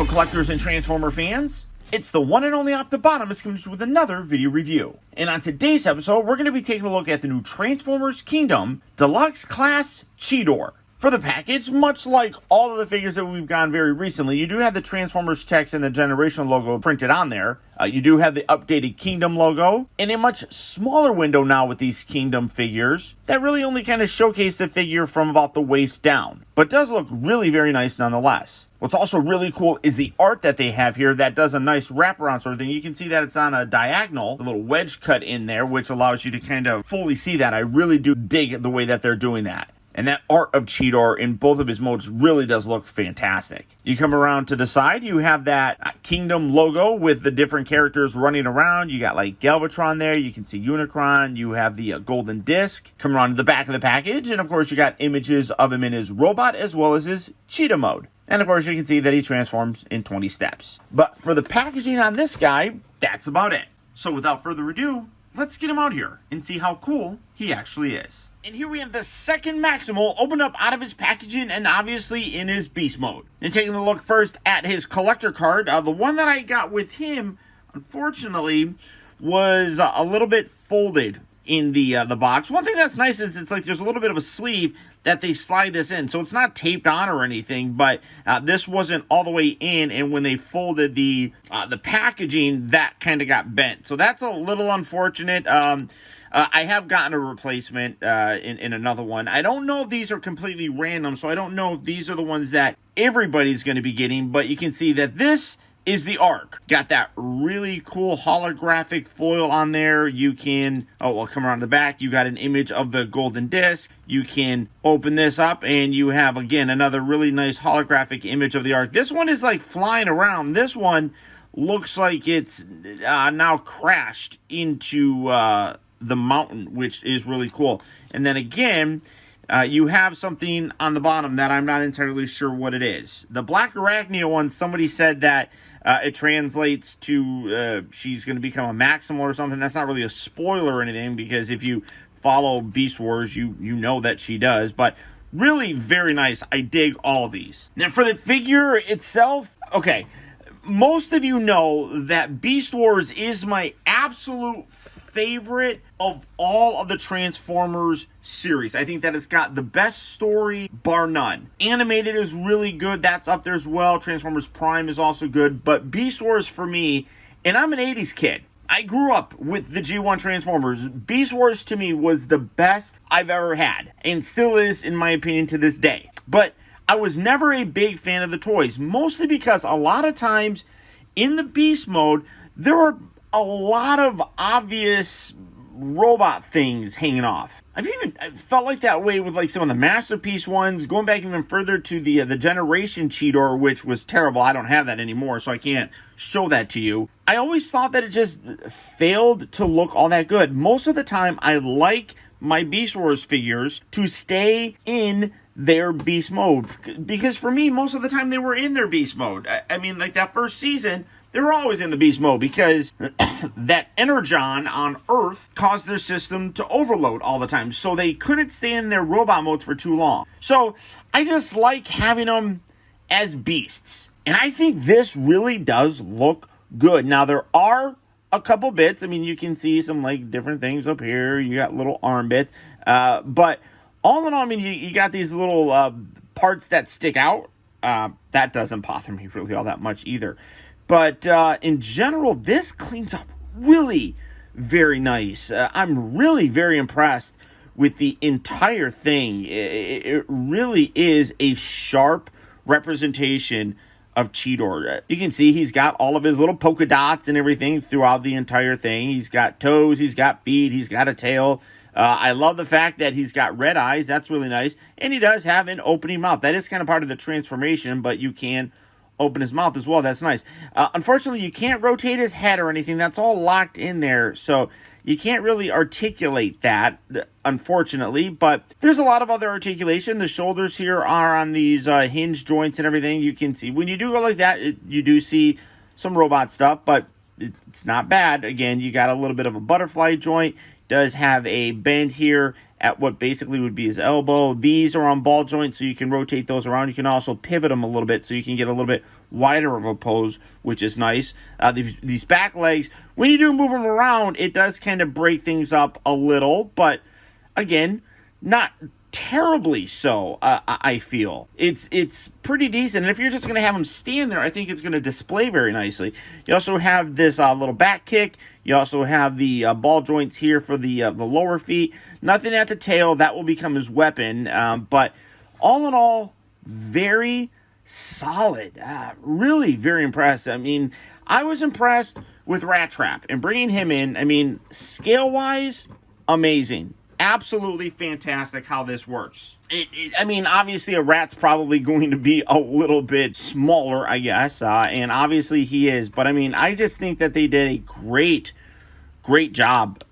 collectors and Transformer fans. It's the one and only Optibotimus coming to you with another video review. And on today's episode, we're going to be taking a look at the new Transformers Kingdom Deluxe Class CHEETOR. For the package, much like all of the figures that we've gotten very recently, you do have the Transformers text and the Generation logo printed on there. You do have the updated Kingdom logo, and a much smaller window now with these Kingdom figures that really only kind of showcase the figure from about the waist down, but does look really very nice nonetheless. What's also really cool is the art that they have here that does a nice wraparound sort of thing. You can see that it's on a diagonal, a little wedge cut in there, which allows you to kind of fully see that. I really do dig the way that they're doing that. And that art of CHEETOR in both of his modes really does look fantastic. You come around to the side, you have that Kingdom logo with the different characters running around. You got like Galvatron there, you can see Unicron, you have the golden disc. Come around to the back of the package, and of course you got images of him in his robot as well as his cheetah mode. And of course you can see that he transforms in 20 steps. But for the packaging on this guy, that's about it. So without further ado, let's get him out here and see how cool he actually is. And here we have the second Maximal opened up out of his packaging and obviously in his beast mode. And taking a look first at his collector card, the one that I got with him, unfortunately, was a little bit folded in the box. One thing that's nice is it's like there's a little bit of a sleeve that they slide this in. So it's not taped on or anything, but this wasn't all the way in, and when they folded the packaging, that kind of got bent. So that's a little unfortunate. I have gotten a replacement in another one. I don't know if these are completely random, so I don't know if these are the ones that everybody's going to be getting, but you can see that this is the Ark. Got that really cool holographic foil on there. You can, come around the back, you got an image of the golden disc. You can open this up and you have, again, another really nice holographic image of the Ark. This one is like flying around. This one looks like it's now crashed into the mountain, which is really cool. And then again, you have something on the bottom that I'm not entirely sure what it is. The Black Arachnia one, somebody said that it translates to she's going to become a Maximal or something. That's not really a spoiler or anything, because if you follow Beast Wars, you know that she does. But really very nice. I dig all of these. Now for the figure itself, okay, most of you know that Beast Wars is my absolute favorite of all of the Transformers series. I think that it's got the best story, bar none. Animated is really good. That's up there as well. Transformers Prime is also good. But Beast Wars for me, and I'm an 80s kid, I grew up with the G1 Transformers. Beast Wars to me was the best I've ever had, and still is, in my opinion, to this day. But I was never a big fan of the toys, mostly because a lot of times in the Beast mode, there are a lot of obvious robot things hanging off. I've even felt like that way with like some of the Masterpiece ones, going back even further to the Generation CHEETOR, which was terrible. I don't have that anymore, so I can't show that to you. I always thought that it just failed to look all that good. Most of the time, I like my Beast Wars figures to stay in their beast mode, because for me, most of the time they were in their beast mode. I mean, like that first season, they were always in the beast mode because that Energon on Earth caused their system to overload all the time. So they couldn't stay in their robot modes for too long. So I just like having them as beasts. And I think this really does look good. Now there are a couple bits. I mean, you can see some like different things up here. You got little arm bits. But all in all, I mean, you got these little parts that stick out. That doesn't bother me really all that much either. But in general, this cleans up really very nice. I'm really very impressed with the entire thing. It really is a sharp representation of CHEETOR. You can see he's got all of his little polka dots and everything throughout the entire thing. He's got toes, he's got feet, he's got a tail. I love the fact that he's got red eyes. That's really nice. And he does have an opening mouth. That is kind of part of the transformation, but you can open his mouth as well. That's nice. Unfortunately, you can't rotate his head or anything. That's all locked in there. So you can't really articulate that, unfortunately. But there's a lot of other articulation. The shoulders here are on these hinge joints and everything. You can see when you do go like that, you do see some robot stuff, but it's not bad. Again, you got a little bit of a butterfly joint. Does have a bend here at what basically would be his elbow. These are on ball joints, so you can rotate those around. You can also pivot them a little bit, so you can get a little bit wider of a pose, which is nice. These back legs, when you do move them around, it does kind of break things up a little, but again, not terribly so. I feel it's pretty decent, and if you're just going to have them stand there, I think it's going to display very nicely. You also have this little back kick. You also have the ball joints here for the lower feet. Nothing at the tail. That will become his weapon. But all in all, very solid. Really very impressed. I mean, I was impressed with Rat Trap and bringing him in. I mean, scale-wise, amazing. Absolutely fantastic how this works. I mean, obviously a rat's probably going to be a little bit smaller, I guess, and obviously he is. But I mean, I just think that they did a great job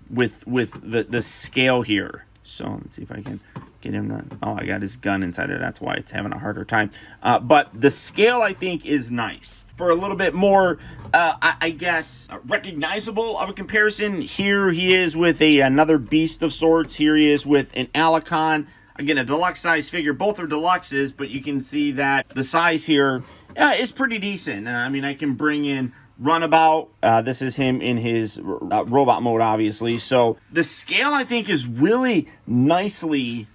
with the scale here. So let's see if I can get him to. Oh, I got his gun inside there. That's why it's having a harder time. But the scale, I think, is nice. For a little bit more, I guess, recognizable of a comparison, here he is with another beast of sorts. Here he is with an Alicon. Again, a deluxe size figure. Both are deluxes, but you can see that the size here is pretty decent. I mean, I can bring in Runabout. This is him in his robot mode, obviously. So the scale, I think, is really nicely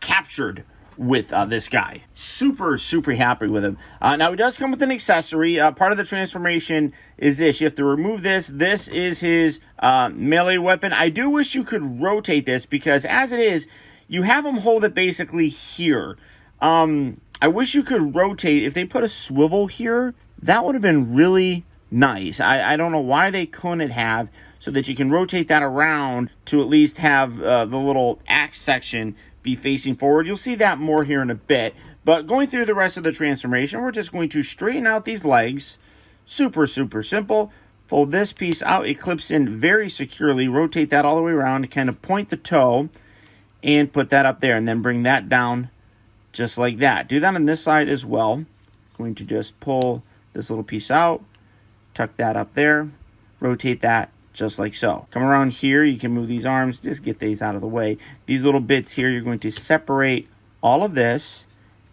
captured with this guy. Super happy with him. Now, he does come with an accessory. Part of the transformation is this. You have to remove this. This is his melee weapon. I do wish you could rotate this, because as it is, you have him hold it basically here. I wish you could rotate. If they put a swivel here, that would have been really nice. I don't know why they couldn't have, so that you can rotate that around to at least have the little axe section be facing forward. You'll see that more here in a bit. But going through the rest of the transformation, we're just going to straighten out these legs. Super simple. Fold this piece out. It clips in very securely. Rotate that all the way around to kind of point the toe and put that up there, and then bring that down just like that. Do that on this side as well. Going to just pull this little piece out, tuck that up there, rotate that just like so. Come around here, you can move these arms, just get these out of the way. These little bits here, you're going to separate all of this,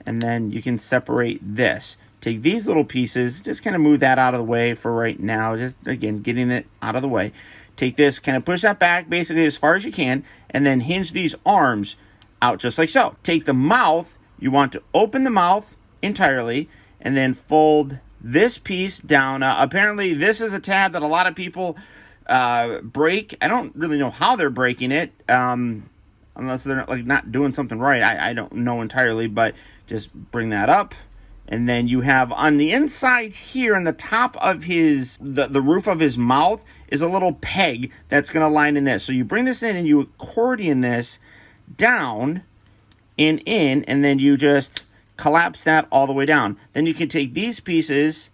and then you can separate this. Take these little pieces, just kind of move that out of the way for right now, just again, getting it out of the way. Take this, kind of push that back basically as far as you can, and then hinge these arms out just like so. Take the mouth, you want to open the mouth entirely, and then fold this piece down. Apparently, this is a tab that a lot of people break. I don't really know how they're breaking it, unless they're not doing something right. I don't know entirely, but just bring that up. And then you have on the inside here, in the top of the roof of his mouth, is a little peg that's going to line in this. So you bring this in and you accordion this down and in, and then you just collapse that all the way down. Then you can take these pieces,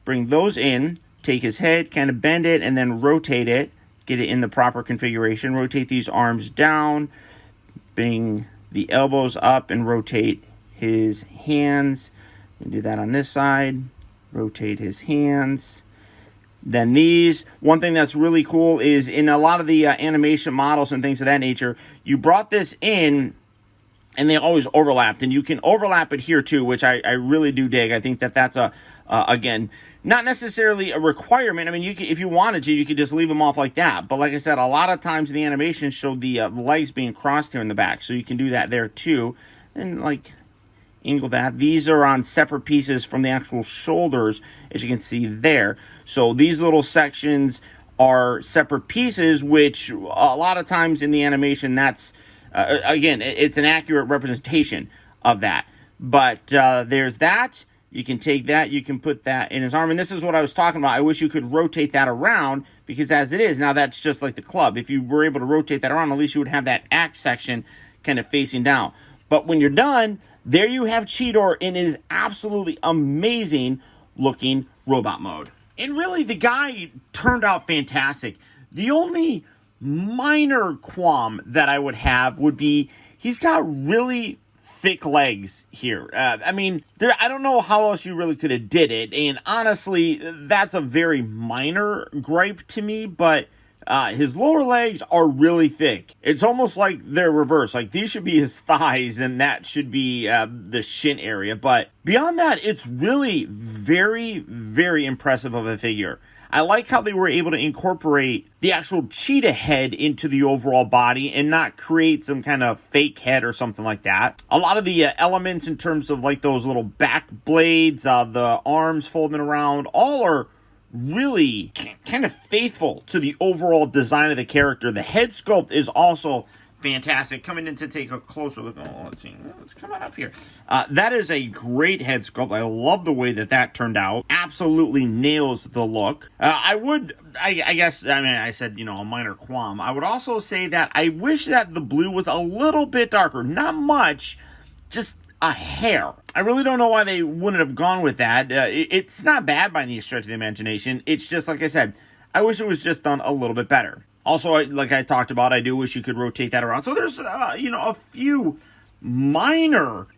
bring those in, take his head, kind of bend it, and then rotate it, get it in the proper configuration. Rotate these arms down, bring the elbows up, and rotate his hands. And do that on this side. Rotate his hands. Then these, one thing that's really cool is in a lot of the animation models and things of that nature, you brought this in and they always overlapped. And you can overlap it here too, which I really do dig. I think that that's again, not necessarily a requirement. I mean, you could, if you wanted to, you could just leave them off like that. But like I said, a lot of times the animation showed the legs being crossed here in the back. So you can do that there too. And like, angle that. These are on separate pieces from the actual shoulders, as you can see there. So these little sections are separate pieces, which a lot of times in the animation, that's, again, it's an accurate representation of that. But there's that. You can take that, you can put that in his arm. And this is what I was talking about. I wish you could rotate that around, because as it is, now that's just like the club. If you were able to rotate that around, at least you would have that axe section kind of facing down. But when you're done, there you have CHEETOR in his absolutely amazing looking robot mode. And really, the guy turned out fantastic. The only minor qualm that I would have would be he's got really thick legs here. I mean, I don't know how else you really could have did it. And honestly, that's a very minor gripe to me. But His lower legs are really thick. It's almost like they're reversed. Like these should be his thighs and that should be the shin area. But beyond that, it's really very, very impressive of a figure. I like how they were able to incorporate the actual cheetah head into the overall body and not create some kind of fake head or something like that. A lot of the elements in terms of like those little back blades, the arms folding around, all are really kind of faithful to the overall design of the character. The head sculpt is also fantastic. Coming in to take a closer look. Oh, let's see. Let's come on up here. That is a great head sculpt. I love the way that turned out. Absolutely nails the look. I guess, I mean, I said, a minor qualm. I would also say that I wish that the blue was a little bit darker. Not much, just a hair. I really don't know why they wouldn't have gone with that. It's not bad by any stretch of the imagination. It's just, like I said, I wish it was just done a little bit better. Also, like I talked about, I do wish you could rotate that around. So there's, a few minor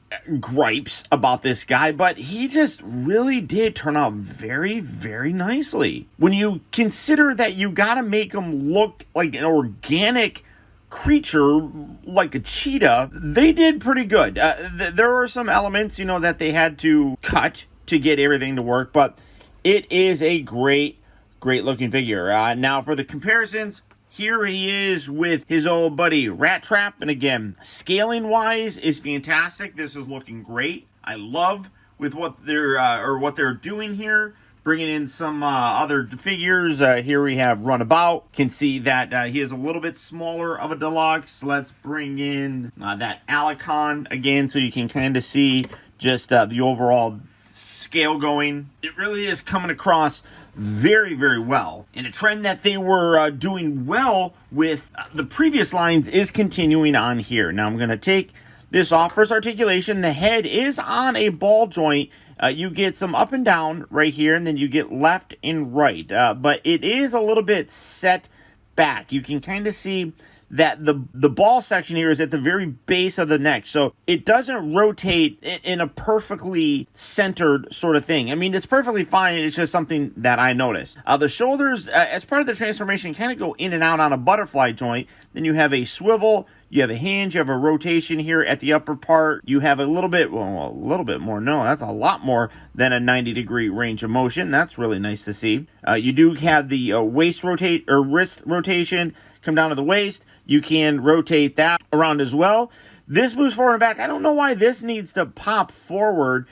gripes about this guy, but he just really did turn out very, very nicely. When you consider that you got to make him look like an organic creature, like a cheetah, they did pretty good. There are some elements, that they had to cut to get everything to work, but it is a great looking figure. Now for the comparisons, here he is with his old buddy Rat Trap, and again, scaling wise is fantastic. This is looking great. I love with what they're doing here, bringing in some other figures. Here we have Runabout. Can see that he is a little bit smaller of a deluxe. Let's bring in that Alicon again, so you can kind of see just the overall scale going. It really is coming across very, very well. And a trend that they were doing well with the previous lines is continuing on here. Now I'm going to take this off. First, articulation. The head is on a ball joint. You get some up and down right here, and then you get left and right. But it is a little bit set back. You can kind of see that the ball section here is at the very base of the neck. So it doesn't rotate in a perfectly centered sort of thing. I mean, it's perfectly fine. It's just something that I noticed. The shoulders, as part of the transformation, kind of go in and out on a butterfly joint. Then you have a swivel. You have a hinge, you have a rotation here at the upper part. You have a little bit more. No, that's a lot more than a 90-degree range of motion. That's really nice to see. You do have the wrist rotation come down to the waist. You can rotate that around as well. This moves forward and back. I don't know why this needs to pop forward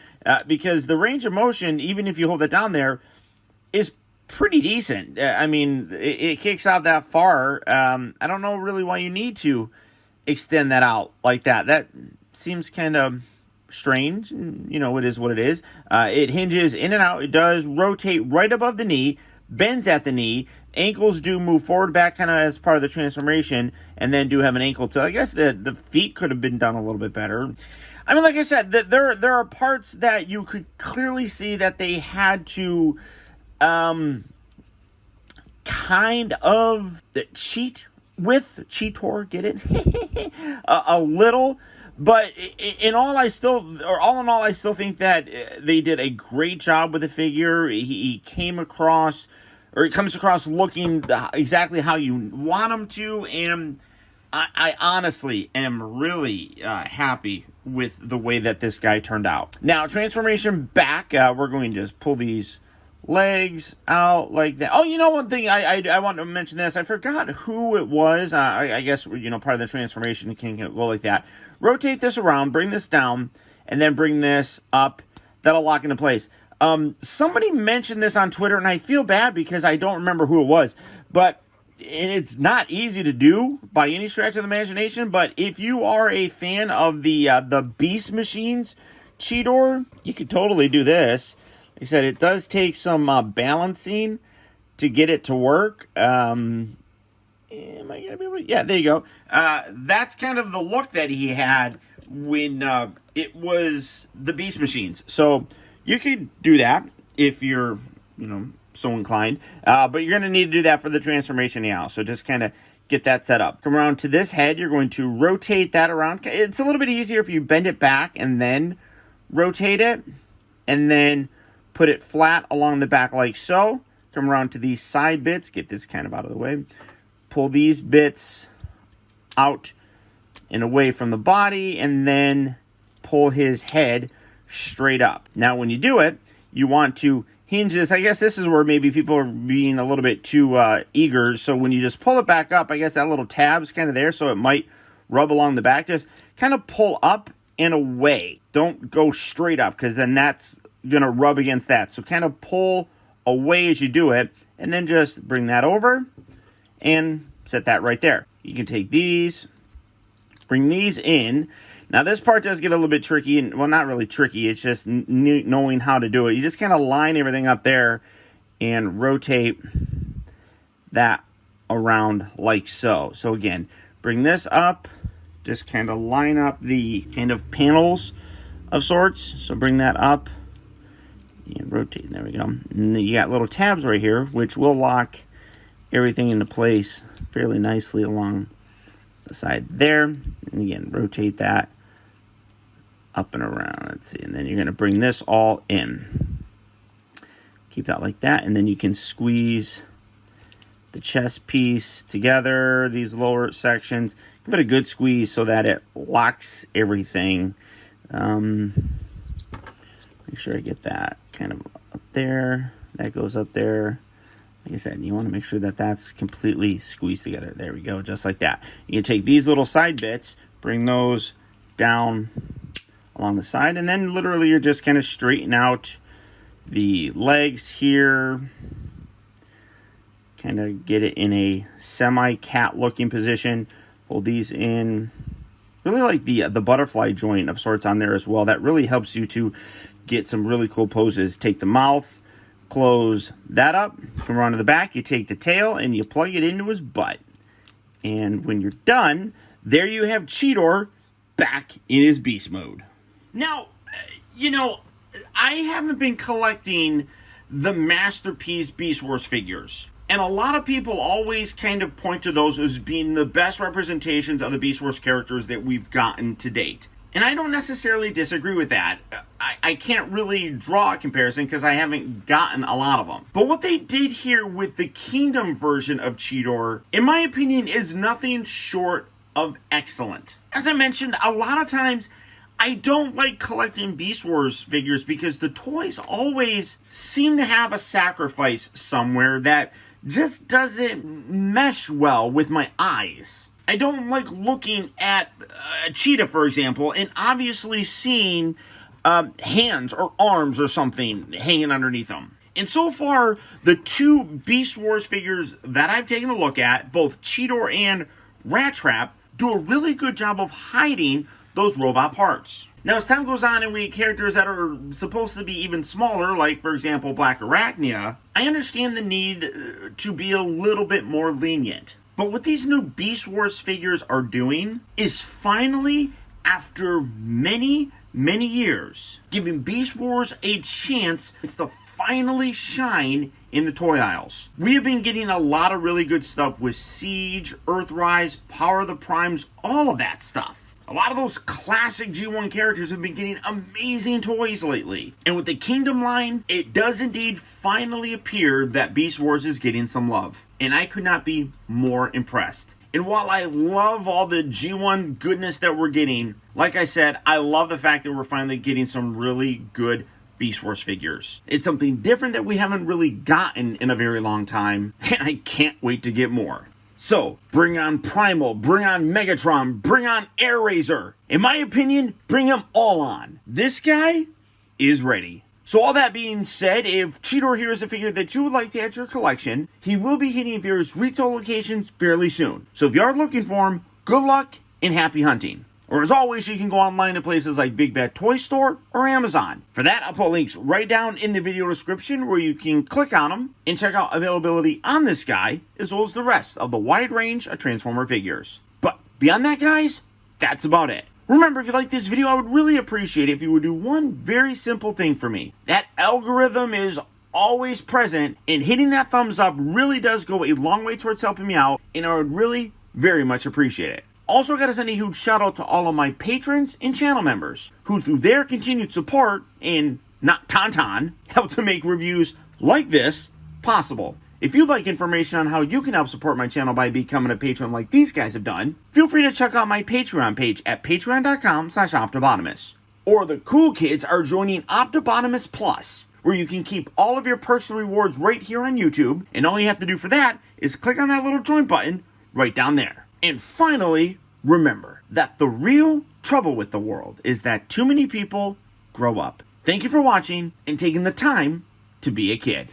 because the range of motion, even if you hold it down there, is pretty decent. I mean, it kicks out that far. I don't know really why you need to extend that out like that. That seems kind of strange. It is what it is. It hinges in and out. It does rotate right above the knee, bends at the knee. Ankles do move forward, back kind of as part of the transformation, and then do have an ankle tilt. I guess the feet could have been done a little bit better. I mean, like I said, there are parts that you could clearly see that they had to kind of cheat with CHEETOR, get it? a little, but all in all, I still think that they did a great job with the figure. He comes across looking exactly how you want him to, and I honestly am really happy with the way that this guy turned out. Now, transformation back, we're going to just pull these legs out like that. Oh, one thing I want to mention this. I forgot who it was. I guess, part of the transformation can go like that. Rotate this around, bring this down, and then bring this up. That'll lock into place. Somebody mentioned this on Twitter, and I feel bad because I don't remember who it was. But it's not easy to do by any stretch of the imagination. But if you are a fan of the Beast Machines CHEETOR, you could totally do this. He said it does take some balancing to get it to work. Am I going to be able to? Yeah, there you go. That's kind of the look that he had when it was the Beast Machines. So you could do that if you're, so inclined. But you're going to need to do that for the transformation now. So just kind of get that set up. Come around to this head. You're going to rotate that around. It's a little bit easier if you bend it back and then rotate it. And then put it flat along the back like so. Come around to these side bits. Get this kind of out of the way. pull these bits out and away from the body, and then pull his head straight up. Now, when you do it, you want to hinge this. I guess this is where maybe people are being a little bit too eager. So when you just pull it back up, I guess that little tab's kind of there, so it might rub along the back. Just kind of pull up and away. Don't go straight up, because then that's going to rub against that. So kind of pull away as you do it, and then just bring that over and set that right there. You can take these, bring these in. Now, this part does get a little bit tricky, and well, not really tricky. It's just knowing how to do it. You just kind of line everything up there and rotate that around like so. So again, bring this up, just kind of line up the kind of panels of sorts. So bring that up and rotate. There we go. And then you got little tabs right here, which will lock everything into place fairly nicely along the side there. And again, rotate that up and around. Let's see. And then you're going to bring this all in. Keep that like that. And then you can squeeze the chest piece together, these lower sections. Give it a good squeeze so that it locks everything. Make sure I get that kind of up there. That goes up there. Like I said, you want to make sure that that's completely squeezed together. There we go, just like that. You can take these little side bits, bring those down along the side, and then literally you're just kind of straighten out the legs here. Kind of get it in a semi-cat looking position. Fold these in. Really like the butterfly joint of sorts on there as well. That really helps you to get some really cool poses. Take the mouth, close that up, come around to the back, you take the tail, and you plug it into his butt. And when you're done, there you have CHEETOR back in his beast mode. Now, you know, I haven't been collecting the Masterpiece Beast Wars figures. And a lot of people always kind of point to those as being the best representations of the Beast Wars characters that we've gotten to date. And I don't necessarily disagree with that. I can't really draw a comparison because I haven't gotten a lot of them. But what they did here with the Kingdom version of CHEETOR, in my opinion, is nothing short of excellent. As I mentioned, a lot of times I don't like collecting Beast Wars figures because the toys always seem to have a sacrifice somewhere that just doesn't mesh well with my eyes. I don't like looking at a cheetah, for example, and obviously seeing hands or arms or something hanging underneath them. And so far, the two Beast Wars figures that I've taken a look at, both CHEETOR and Rat Trap, do a really good job of hiding those robot parts. Now, as time goes on and we get characters that are supposed to be even smaller, like, for example, Black Arachnia, I understand the need to be a little bit more lenient. But what these new Beast Wars figures are doing is finally, after many, many years, giving Beast Wars a chance to finally shine in the toy aisles. We have been getting a lot of really good stuff with Siege, Earthrise, Power of the Primes, all of that stuff. A lot of those classic G1 characters have been getting amazing toys lately. And with the Kingdom line, it does indeed finally appear that Beast Wars is getting some love. And I could not be more impressed. And while I love all the G1 goodness that we're getting, like I said, I love the fact that we're finally getting some really good Beast Wars figures. It's something different that we haven't really gotten in a very long time, and I can't wait to get more. So, bring on Primal, bring on Megatron, bring on Airazor. In my opinion, bring them all on. This guy is ready. So all that being said, if CHEETOR here is a figure that you would like to add to your collection, he will be hitting various retail locations fairly soon. So if you are looking for him, good luck and happy hunting. Or as always, you can go online to places like Big Bad Toy Store or Amazon. For that, I'll put links right down in the video description where you can click on them and check out availability on this guy, as well as the rest of the wide range of Transformer figures. But beyond that, guys, that's about it. Remember, if you like this video, I would really appreciate it if you would do one very simple thing for me. That algorithm is always present, and hitting that thumbs up really does go a long way towards helping me out, and I would really very much appreciate it. Also, got to send a huge shout out to all of my patrons and channel members who, through their continued support and not tauntaun, help to make reviews like this possible. If you'd like information on how you can help support my channel by becoming a patron like these guys have done, feel free to check out my Patreon page at patreon.com/Optibotimus. Or the cool kids are joining Optibotimus Plus, where you can keep all of your perks and rewards right here on YouTube, and all you have to do for that is click on that little join button right down there. And finally, remember that the real trouble with the world is that too many people grow up. Thank you for watching and taking the time to be a kid.